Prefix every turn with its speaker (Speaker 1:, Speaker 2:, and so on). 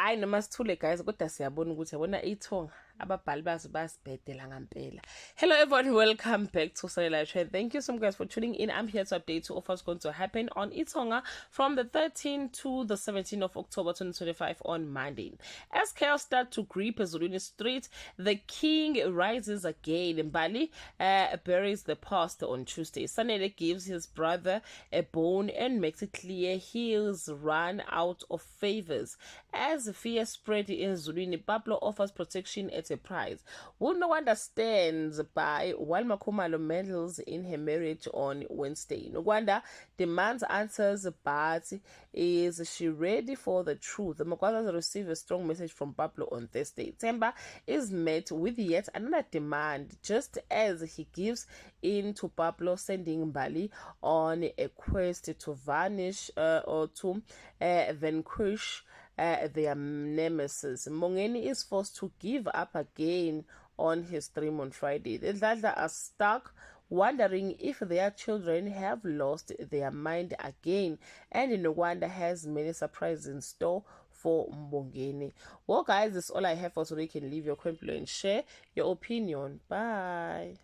Speaker 1: hayi noma sithule guys kodwa siyabona ukuthi yabona ithonga ababhali bazo basibhedela ngampela. Hello everyone, welcome back to Cellular Trend. Thank you so much guys for tuning in. I'm here to update you of what's going to happen on Itonga from the 13th to the 17th of October 2025 on Monday. As chaos starts to grip Ezulwini Street, the king rises again. Mbali buries the past on Tuesday. Sanele gives his brother a bone and makes it clear he's run out of favors. As fear spread in Ezulwini, Pablo offers protection at a price. Who no understands by while Makhumalo meddles in her marriage on Wednesday. Nogwanda demands answers, but is she ready for the truth? The Magwalas receive a strong message from Pablo on Thursday. Temba is met with yet another demand, just as he gives in to Pablo, sending Mbali on a quest to vanish or to vanquish their nemesis. Mongeni is forced to give up again on his stream on Friday. The Dladla are stuck, wondering if their children have lost their mind again, and Nogwanda has many surprises in store for Mbongeni. Well guys, that's all I have for today. You can leave your comment below and share your opinion. Bye.